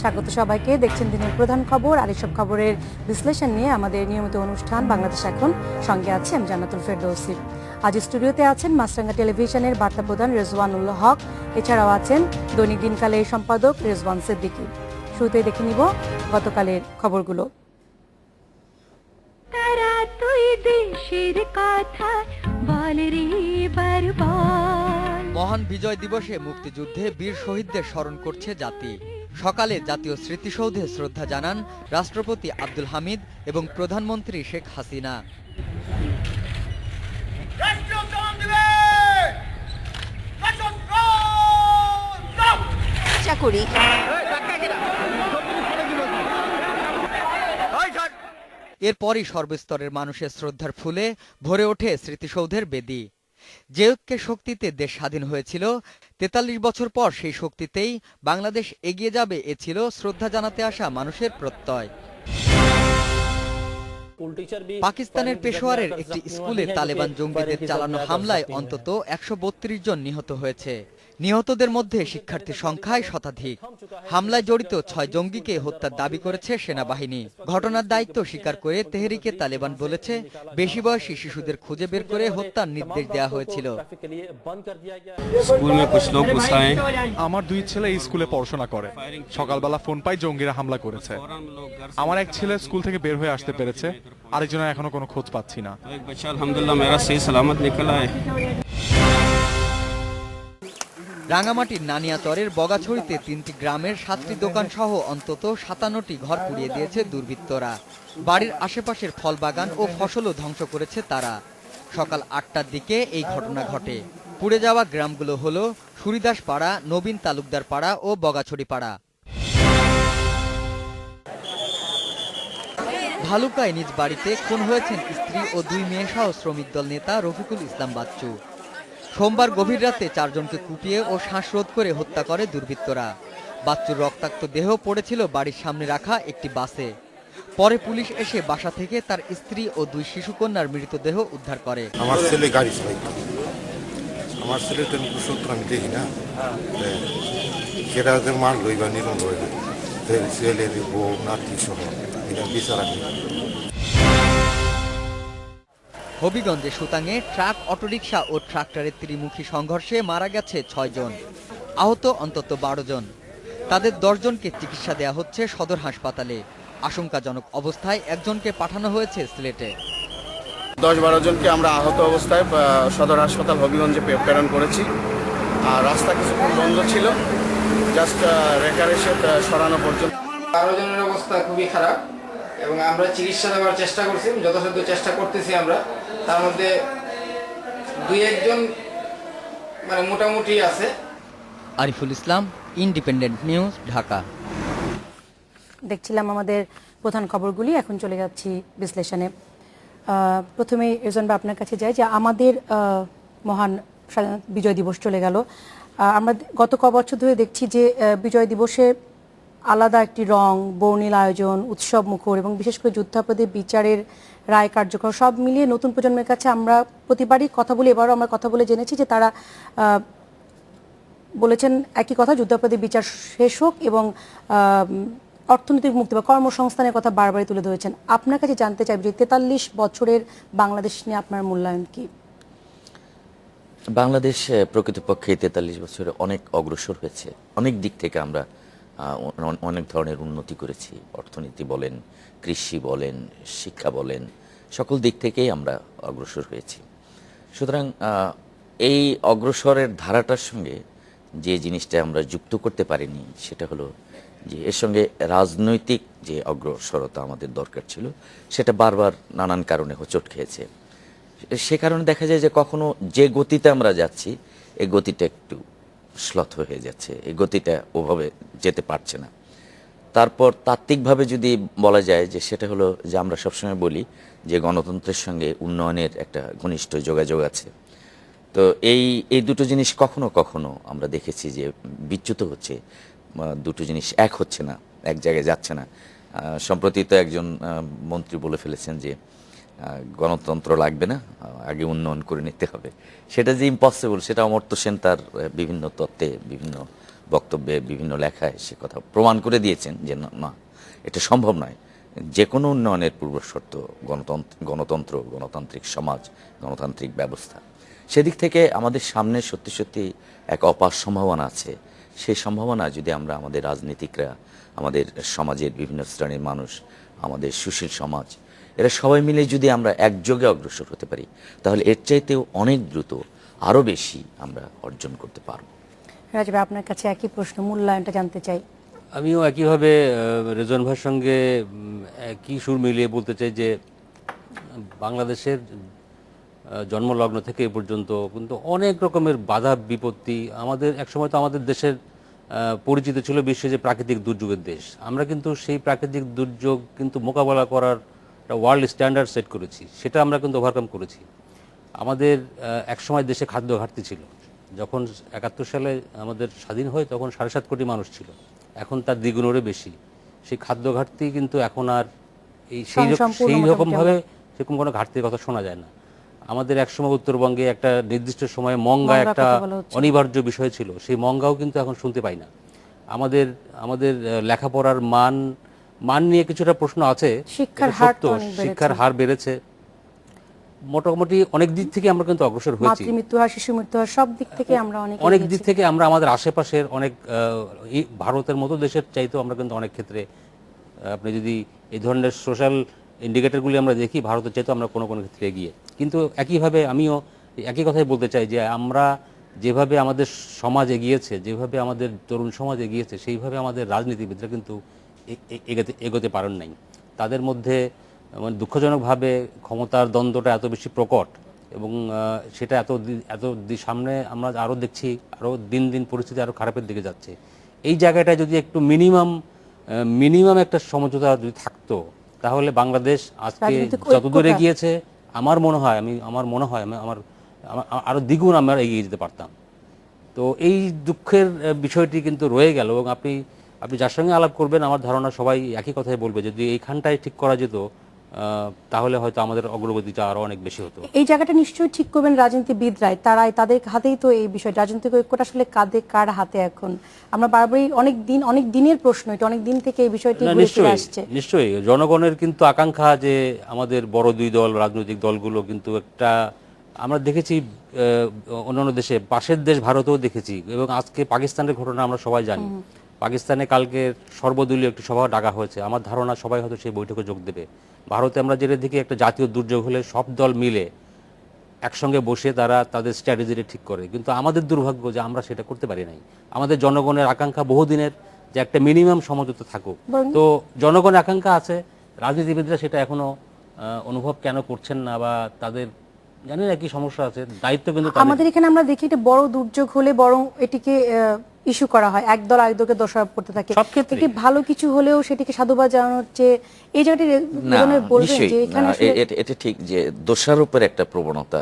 স্বাগত সবাইকে। দেখছেন দিনের প্রধান খবর, আর এসব খবরের বিশ্লেষণ নিয়ে আমাদের নিয়মিত অনুষ্ঠান বাংলাদেশ এখন। সঙ্গে আছে আমি জান্নাতুল ফেরদৌসী। আজ স্টুডিওতে আছেন মাছরাঙ্গা টেলিভিশনের বার্তা প্রধান রেজওয়ানুল হক, এছাড়াও আছেন দৈনিক দিনকালের সম্পাদক রেজওয়ান সিদ্দিকী। শুরুতেই দেখে নিব গতকালের খবরগুলো। মহান বিজয় দিবসে মুক্তিযুদ্ধে বীর শহীদদের স্মরণ করছে জাতি। সকালে জাতীয় স্মৃতিসৌধে শ্রদ্ধা জানান রাষ্ট্রপতি আব্দুল হামিদ এবং প্রধানমন্ত্রী শেখ হাসিনা। এরপরই সর্বস্তরের মানুষের শ্রদ্ধার ফুলে ভরে ওঠে স্মৃতিসৌধের বেদি। যে ঐক্যের শক্তিতে দেশ স্বাধীন হয়েছিল, ৪৩ বছর পর সেই শক্তিতেই বাংলাদেশ এগিয়ে যাবে, এ ছিল শ্রদ্ধা জানাতে আসা মানুষের প্রত্যয়। পাকিস্তানের পেশোয়ারের একটি স্কুলে তালেবান জঙ্গিদের চালানো হামলায় অন্তত ১৩২ জন নিহত হয়েছে। নিহতদের মধ্যে শিক্ষার্থীর সংখ্যায় শতাধিক। হামলায় জড়িত ৬ জঙ্গিকে হত্যার দাবি করেছে সেনাবাহিনী। ঘটনার দায়িত্ব স্বীকার করে তেহরিকে তালেবান বলেছে, বেশি বয়সী শিশুদের খুঁজে বের করে হত্যার নির্দেশ দেওয়া হয়েছিল। আমার 2 ছেলে এই স্কুলে পড়াশোনা করে। সকালবেলা ফোন পাই জঙ্গিরা হামলা করেছে। আমার এক ছেলে স্কুল থেকে বের হয়ে আসতে পেরেছে, আরেকজনের এখনো কোনো খোঁজ পাচ্ছি না। রাঙামাটির নানিয়াচরের বগাছড়িতে 3টি গ্রামের 7টি দোকান সহ অন্তত 57টি ঘর পুড়িয়ে দিয়েছে দুর্বৃত্তরা। বাড়ির আশেপাশের ফল বাগান ও ফসলও ধ্বংস করেছে তারা। সকাল 8টার দিকে এই ঘটনা ঘটে। পুড়ে যাওয়া গ্রামগুলো হলো সুরিদাস পাড়া, নবীন তালুকদার পাড়া ও বগাছড়ি পাড়া। ভালুকায় নিজ বাড়িতে খুন হয়েছেন স্ত্রী ও 2 মেয়ে সহ শ্রমিক দল নেতা রফিকুল ইসলাম বাচ্চু। সোমবার গভীর রাতে 4 জনকে কুপিয়ে ও শ্বাসরোধ করে হত্যা করে দুর্বৃত্তরা। বাচ্চুর রক্তাক্ত দেহ পড়েছিল বাড়ির সামনে রাখা একটি বাসে। পরে পুলিশ এসে বাসা থেকে তার স্ত্রী ও 2 শিশুকন্যার মৃতদেহ উদ্ধার করে। আমার ছেলে গাড়ি চালাইতো, আমার ছেলে তো সত্য আমি দেখি না, সেটা মার লইবা নিরঙ্গ ছেলে বউ নাতি সহ এটা বিচার আমি। হবিগঞ্জে সুতাঙে ট্রাক, অটোরিকশা ও ট্রাক্টরের ত্রিমুখী সংঘর্ষে মারা গেছে 6 জন, আহত অন্তত 12 জন। তাদের 10 জনকে চিকিৎসা দেওয়া হচ্ছে সদর হাসপাতালে। আশঙ্কাজনক অবস্থায় একজনকে পাঠানো হয়েছে সিলেটে। 10-12 জনকে আমরা আহত অবস্থায় সদর হাসপাতাল হবিগঞ্জে প্রেরণ করেছি। আর রাস্তা কিছুক্ষণ বন্ধ ছিল, জাস্ট রেকার এসে সরানো পর্যন্ত। 12 জনের অবস্থা খুবই খারাপ এবং আমরা চিকিৎসা দেওয়ার চেষ্টা করছি, যথাসাধ্য চেষ্টা করতেছি আমরা। তার মধ্যে 2-1 জন মানে মোটামুটি আছে। Ariful Islam, independent news, Dhaka. দেখছিলাম আমাদের প্রধান খবরগুলি, এখন চলে যাচ্ছি বিশ্লেষণে। প্রথমেই রেজন ভাই আপনার কাছে যাই যে আমাদের মহান বিজয় দিবস চলে গেল। আমরা গত বছর ধরে দেখছি যে বিজয় দিবসে আলাদা একটি রং, বর্ণিল আয়োজন, উৎসব মুখর এবং বিশেষ করে যুদ্ধাপরাধীর বিচারের রায় কার্যকর সব মিলিয়ে নতুন প্রজন্মের কাছে আমরা প্রতিবারই কথা বলি, এবারও আমরা কথা বলে জেনেছি যে তারা বলেছেন একই কথা, যুদ্ধাপরাধীর বিচার শেষ হোক এবং অর্থনৈতিক মুক্তি বা কর্মসংস্থানের কথা বারবারই তুলে ধরেছেন। আপনার কাছে জানতে চাইব যে 43 বছরের বাংলাদেশ নিয়ে আপনার মূল্যায়ন কি? বাংলাদেশ প্রকৃতপক্ষে 43 বছরে অনেক অগ্রসর হয়েছে। অনেক দিক থেকে আমরা অনেক ধরনের উন্নতি করেছি। অর্থনীতি বলেন, কৃষি বলেন, শিক্ষা বলেন, সকল দিক থেকেই আমরা অগ্রসর হয়েছি। সুতরাং এই অগ্রসরের ধারাটার সঙ্গে যে জিনিসটা আমরা যুক্ত করতে পারিনি সেটা হলো যে এর সঙ্গে রাজনৈতিক যে অগ্রসরতা আমাদের দরকার ছিল সেটা বারবার নানান কারণে হোঁচট খেয়েছে। সে কারণে দেখা যায় যে কখনো যে গতিতে আমরা যাচ্ছি এই গতিটা একটু শ্লথ হয়ে যাচ্ছে, এই গতিটা ওভাবে যেতে পারছে না। তারপর তাত্ত্বিকভাবে যদি বলা যায় যে সেটা হলো যে আমরা সবসময় বলি যে গণতন্ত্রের সঙ্গে উন্নয়নের একটা ঘনিষ্ঠ যোগাযোগ আছে। তো এই দুটো জিনিস কখনো কখনো আমরা দেখেছি যে বিচ্যুত হচ্ছে, দুটো জিনিস এক হচ্ছে না, এক জায়গায় যাচ্ছে না। সম্প্রতি তো একজন মন্ত্রী বলে ফেলেছেন যে গণতন্ত্র লাগবে না, আগে উন্নয়ন করে নিতে হবে। সেটা যে ইম্পসিবল সেটা অমর্ত্য সেন তার বিভিন্ন তত্ত্বে বিভিন্ন বক্তব্যে বিভিন্ন লেখায় সে কথা প্রমাণ করে দিয়েছেন যে না এটা সম্ভব নয়। যে কোনো উন্নয়নের পূর্বশর্ত গণতন্ত্র, গণতান্ত্রিক সমাজ, গণতান্ত্রিক ব্যবস্থা। সেদিক থেকে আমাদের সামনে সত্যি সত্যি এক অপার সম্ভাবনা আছে। সেই সম্ভাবনা যদি আমরা আমাদের রাজনীতিকরা, আমাদের সমাজের বিভিন্ন শ্রেণীর মানুষ, আমাদের সুশীল সমাজ, এরা সবাই মিলে যদি আমরা একযোগে অগ্রসর হতে পারি, তাহলে এর চাইতেও অনেক দ্রুত আরও বেশি আমরা অর্জন করতে পারব। রাজীব ভাই, আপনার কাছে একই প্রশ্ন, মূল্যায়নটা জানতে চাই। আমিও একইভাবে রেজন ভাইয়ের সঙ্গে একই সুর মিলিয়ে বলতে চাই যে বাংলাদেশের জন্মলগ্ন থেকে এ পর্যন্ত কিন্তু অনেক রকমের বাধা বিপত্তি, আমাদের একসময় তো আমাদের দেশের পরিচিত ছিল বিশ্বে যে প্রাকৃতিক দুর্যোগের দেশ। আমরা কিন্তু সেই প্রাকৃতিক দুর্যোগ কিন্তু মোকাবেলা করার একটা ওয়ার্ল্ড স্ট্যান্ডার্ড সেট করেছি, সেটা আমরা কিন্তু ওভারকাম করেছি। আমাদের একসময় দেশে খাদ্য ঘাটতি ছিল। যখন 71 সালে আমাদের স্বাধীন হয় তখন 7.5 কোটি মানুষ ছিল, এখন তার দ্বিগুণেরও বেশি। সেই খাদ্য ঘাটতি কিন্তু এখন আর সেই রকমভাবে সেরকম কোনো ঘাটতির কথা শোনা যায় না। আমাদের একসময় উত্তরবঙ্গে একটা নির্দিষ্ট সময়ে মঙ্গা একটা অনিবার্য বিষয় ছিল, সেই মঙ্গাও কিন্তু এখন শুনতে পাই না। আমাদের লেখাপড়ার মান নিয়ে কিছুটা প্রশ্ন আছে, শিক্ষার হার বেড়েছে, মোটামুটি অনেক দিক থেকে আমরা কিন্তু অগ্রসর হয়েছি। মাতৃমৃত্যু হার, শিশু মৃত্যু হার, সব দিক থেকে আমরা অনেক দিক থেকে আমরা আমাদের আশেপাশের অনেক ভারতের মতো দেশের চাইতেও আমরা কিন্তু অনেক ক্ষেত্রে, আপনি যদি এই ধরনের সোশ্যাল ইন্ডিকেটরগুলি আমরা দেখি, ভারতের চাইতেও আমরা কোনো কোনো ক্ষেত্রে এগিয়ে। কিন্তু একইভাবে আমিও একই কথাই বলতে চাই যে আমরা যেভাবে আমাদের সমাজ এগিয়েছে, যেভাবে আমাদের তরুণ সমাজ এগিয়েছে, সেইভাবে আমাদের রাজনীতিবিদরা কিন্তু এগোতে পারেন নাই। তাদের মধ্যে মানে দুঃখজনকভাবে ক্ষমতার দ্বন্দ্বটা এত বেশি প্রকট, এবং সেটা এত সামনে আমরা আরও দেখছি, আরও দিন দিন পরিস্থিতি আরও খারাপের দিকে যাচ্ছে। এই জায়গাটা যদি একটু মিনিমাম একটা সমঝোতা যদি থাকতো, তাহলে বাংলাদেশ আজকে যতদূর এগিয়েছে আমার মনে হয় আমার আরও দ্বিগুণ আমরা এগিয়ে যেতে পারতাম। তো এই দুঃখের বিষয়টি কিন্তু রয়ে গেল, এবং আপনি যার সঙ্গে আলাপ করবেন আমার ধারণা সবাই একই কথাই বলবে, যদি এইখানটাই ঠিক করা যেত তাহলে হয়তো আমাদের অগ্রগতিটা আরো অনেক বেশি হতো। এই জায়গাটা নিশ্চয়ই ঠিক করবেন রাজনীতিবিদরাই, তাদের হাতেই তো এই বিষয়, রাজনৈতিক ঐক্যটা আসলে কার হাতে এখন? আমরা বারবারই অনেক দিনের প্রশ্ন, এটা অনেক দিন থেকে এই বিষয়টি ঘুরে ফিরে আসছে। নিশ্চয়ই জনগণের কিন্তু আকাঙ্ক্ষা যে আমাদের বড় দুই দল, রাজনৈতিক দলগুলো কিন্তু একটা, আমরা দেখেছি অন্যান্য দেশে, পাশের দেশ ভারতেও দেখেছি, এবং আজকে পাকিস্তানের ঘটনা আমরা সবাই জানি। পাকিস্তানে কালকে সর্বদলীয় একটি সভা ডাকা হয়েছে, আমার ধারণা সবাই হয়তো সেই বৈঠকে যোগ দেবে। ভারতে আমরা যেটা দেখি, একটা জাতীয় দুর্যোগ হলে সব দল মিলে একসঙ্গে বসে তারা তাদের স্ট্র্যাটেজিটা ঠিক করে, কিন্তু আমাদের দুর্ভাগ্য যে আমরা সেটা করতে পারি নাই। আমাদের জনগণের আকাঙ্ক্ষা বহুদিনের যে একটা মিনিমাম সমঝোতা থাকুক, তো জনগণের আকাঙ্ক্ষা আছে, রাজনীতিবিদরা সেটা এখনো অনুভব কেন করছেন না, বা তাদের জানি না কি সমস্যা আছে, দায়িত্ব কিন্তু আমাদের এখানে আমরা দেখি এটা বড় দুর্যোগ হলে বরং এটিকে ইস্যু করা হয়, একদল আরেকদলকে দোষারোপ করতে থাকে। একটি ভালো কিছু হলেও সেটিকে সাধুবাদ জানানো হচ্ছে, এই জায়গাটি বলবেন যে এখানে এটা ঠিক যে দোষারোপের একটা প্রবণতা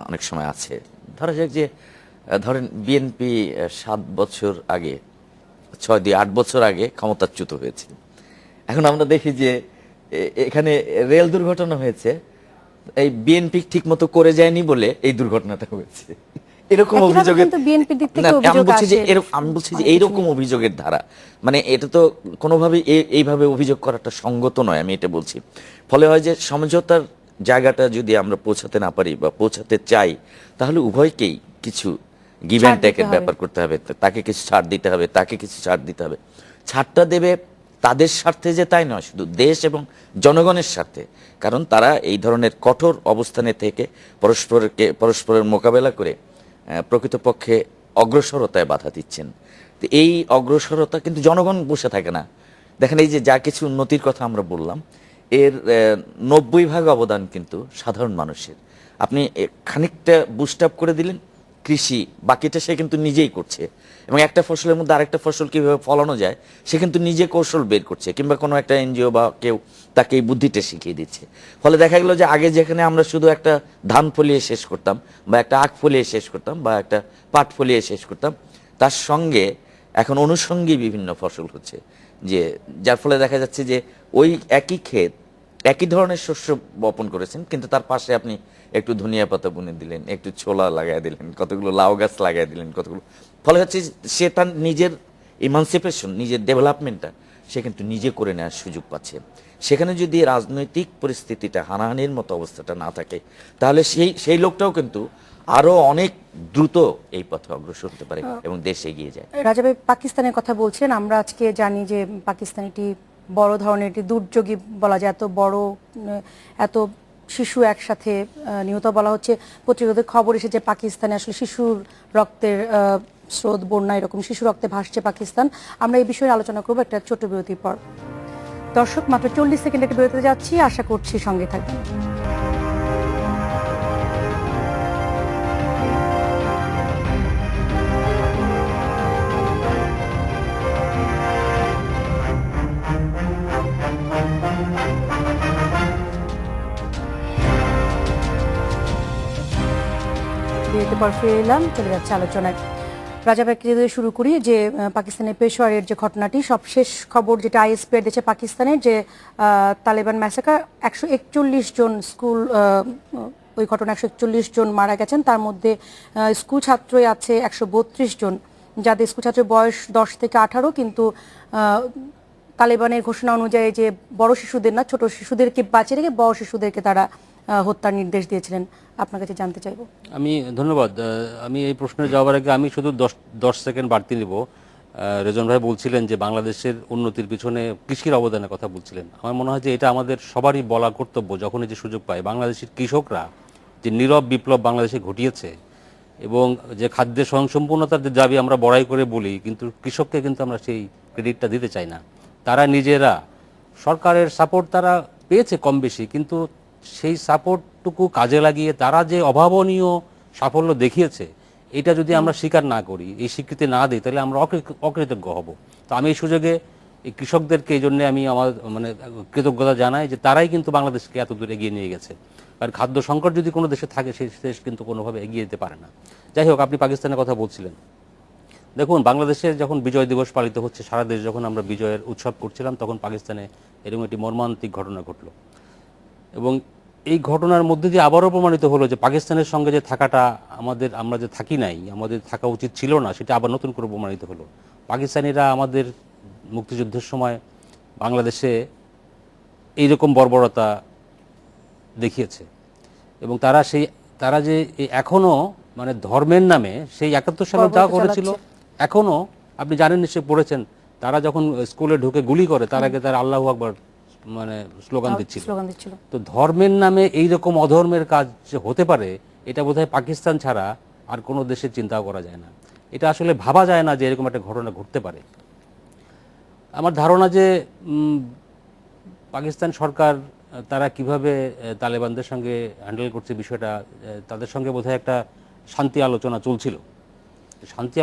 অনেক সময় আছে। ধরা যাক যে ধরেন বিএনপি 7 বছর আগে, 8 বছর আগে ক্ষমতাচ্যুত হয়েছে। এখন আমরা দেখি যে এখানে রেল দুর্ঘটনা হয়েছে, এই বিএনপি ঠিক মতো করে যায়নি বলে এই দুর্ঘটনাটা হয়েছে। এরকম অভিযোগের, আমি বলছি যে এইরকম অভিযোগের ধারা, মানে এটা তো কোনোভাবেই এইভাবে অভিযোগ করাটা সঙ্গত নয়, আমি এটা বলছি। ফলে হয় যে সমঝোতার জায়গাটা যদি আমরা পৌঁছাতে না পারি বা পৌঁছাতে চাই, তাহলে উভয়কেই কিছু গিভ অ্যান্ড টেকের ব্যাপার করতে হবে, তাকে কিছু ছাড় দিতে হবে, তাকে কিছু ছাড় দিতে হবে। ছাড়টা দেবে তাদের স্বার্থে যে তাই নয়, শুধু দেশ এবং জনগণের স্বার্থে, কারণ তারা এই ধরনের কঠোর অবস্থানে থেকে পরস্পরের মোকাবেলা করে প্রকৃতপক্ষে অগ্রসরতায় বাধা দিচ্ছেন। তো এই অগ্রসরতা কিন্তু জনগণ বসে থাকে না। দেখেন এই যে যা কিছু উন্নতির কথা আমরা বললাম, এর 90% অবদান কিন্তু সাধারণ মানুষের। আপনি খানিকটা বুস্ট আপ করে দিলেন কৃষি, বাকিটা সে কিন্তু নিজেই করছে, এবং একটা ফসলের মধ্যে আরেকটা ফসল কিভাবে ফলানো যায় সে কিন্তু নিজে কৌশল বের করছে, কিংবা কোনো একটা এনজিও বা কেউ তাকে এই বুদ্ধিটা শিখিয়ে দিচ্ছে। ফলে দেখা গেল যে আগে যেখানে আমরা শুধু একটা ধান ফলিয়ে শেষ করতাম, বা একটা আখ ফলিয়ে শেষ করতাম, বা একটা পাট ফলিয়ে শেষ করতাম, তার সঙ্গে এখন অনুষঙ্গী বিভিন্ন ফসল হচ্ছে, যে যার ফলে দেখা যাচ্ছে যে ওই একই ক্ষেত একই ধরনের শস্য বপন করেছেন, কিন্তু তার পাশে আপনি একটু ধনিয়া পাতা বুনে দিলেন, একটু ছোলা লাগাই দিলেন, কতগুলো লাউ গাছ লাগাই দিলেন, কতগুলো, ফলে হচ্ছে সে তার নিজের ইমানসিপেশন, নিজের ডেভেলপমেন্টটা সে কিন্তু নিজে করে নেওয়ার সুযোগ পাচ্ছে। সেখানে যদি রাজনৈতিক পরিস্থিতিটা, হানাহানির মতো অবস্থাটা না থাকে, তাহলে সেই লোকটাও কিন্তু আরো অনেক দ্রুত এই পথে অগ্রসর হতে পারে এবং দেশ এগিয়ে যায়। রাজা ভাই, পাকিস্তানের কথা বলছেন, আমরা আজকে জানি যে পাকিস্তান একটি বড় ধরনের একটি দুর্যোগী বলা যায়, এত বড় এত শিশু একসাথে নিহত বলা হচ্ছে। পত্রিকাতে খবর এসেছে পাকিস্তানে আসলে শিশুর রক্তের স্রোত, বন্যা, এরকম শিশু রক্তে ভাসছে পাকিস্তান। আমরা এই বিষয়ে আলোচনা করবো একটা ছোট বিরতির পর। দর্শক, মাত্র 40 সেকেন্ড একটা বিরতিতে যাচ্ছি, আশা করছি সঙ্গে থাকবেন। বিরতির পর ফিরে এলাম, চলে যাচ্ছে আলোচনায়। রাজা ভাইকে দিয়ে শুরু করি যে পাকিস্তানের পেশোয়ারের যে ঘটনাটি, সবশেষ খবর যেটা আইএসপি দিয়েছে পাকিস্তানের, যে তালেবান ম্যাসাকার 141 জন স্কুল, ওই ঘটনা 141 জন মারা গেছেন। তার মধ্যে স্কুল ছাত্রই আছে 132 জন, যাদের স্কুল ছাত্রের বয়স 10 থেকে 18, কিন্তু তালেবানের ঘোষণা অনুযায়ী যে বড় শিশুদের না, ছোট শিশুদেরকে বাঁচিয়ে রেখে বড় শিশুদেরকে তারা হত্যার নির্দেশ দিয়েছিলেন। আপনার কাছে জানতে চাইব। আমি ধন্যবাদ। আমি এই প্রশ্নের জবাবের আগে আমি শুধু 10 সেকেন্ড বাড়তি নেব। রেজন ভাই বলছিলেন যে বাংলাদেশের উন্নতির পিছনে কৃষির অবদানের কথা বলছিলেন। আমার মনে হয় যে এটা আমাদের সবারই বলা কর্তব্য, যখনই যে সুযোগ পায়। বাংলাদেশের কৃষকরা যে নীরব বিপ্লব বাংলাদেশে ঘটিয়েছে এবং যে খাদ্যের স্বয়ংসম্পূর্ণতার যে দাবি আমরা বড়াই করে বলি, কিন্তু কৃষককে কিন্তু আমরা সেই ক্রেডিটটা দিতে চাই না। তারা নিজেরা সরকারের সাপোর্ট তারা পেয়েছে কম বেশি, কিন্তু সেই সাপোর্টটুকু কাজে লাগিয়ে তারা যে অভাবনীয় সাফল্য দেখিয়েছে, এটা যদি আমরা স্বীকার না করি, এই স্বীকৃতি না দিই, তাহলে আমরা অকৃতজ্ঞ হব। তো আমি এই সুযোগে এই কৃষকদেরকে এই জন্য আমি আমার কৃতজ্ঞতা জানাই যে তারাই কিন্তু বাংলাদেশকে এত দূর এগিয়ে নিয়ে গেছে। আর খাদ্য সংকট যদি কোনো দেশে থাকে, সেই দেশ কিন্তু কোনোভাবে এগিয়ে যেতে পারে না। যাই হোক, আপনি পাকিস্তানের কথা বলছিলেন। দেখুন, বাংলাদেশে যখন বিজয় দিবস পালিত হচ্ছে, সারা দেশ যখন আমরা বিজয়ের উৎসব করছিলাম, তখন পাকিস্তানে এরকম একটি মর্মান্তিক ঘটনা ঘটলো এবং এই ঘটনার মধ্যে দিয়ে আবারও প্রমাণিত হলো যে পাকিস্তানের সঙ্গে যে থাকাটা আমরা যে থাকি নাই, আমাদের থাকা উচিত ছিল না, সেটা আবার নতুন করে প্রমাণিত হলো। পাকিস্তানিরা আমাদের মুক্তিযুদ্ধের সময় বাংলাদেশে এইরকম বর্বরতা দেখিয়েছে এবং তারা যে এখনো মানে ধর্মের নামে সেই 71 সালে যা করেছিল, এখনো আপনি জানেন, নিশ্চয়ই পড়েছেন, তারা যখন স্কুলে ঢুকে গুলি করে, তার আগে তারা আল্লাহু আকবার মানে স্লোগান দিচ্ছিল। তো ধর্মের নামে এইরকম অধর্মের কাজ যে হতে পারে, এটা বোধহয় পাকিস্তান ছাড়া আর কোনো দেশের চিন্তাও করা যায় না। এটা আসলে ভাবা যায় না যে এরকম একটা ঘটনা ঘটতে পারে। আমার ধারণা যে পাকিস্তান সরকার তারা কিভাবে তালেবানদের সঙ্গে হ্যান্ডেল করছে বিষয়টা, তাদের সঙ্গে বোধহয় একটা শান্তি আলোচনা চলছিল। শান্তি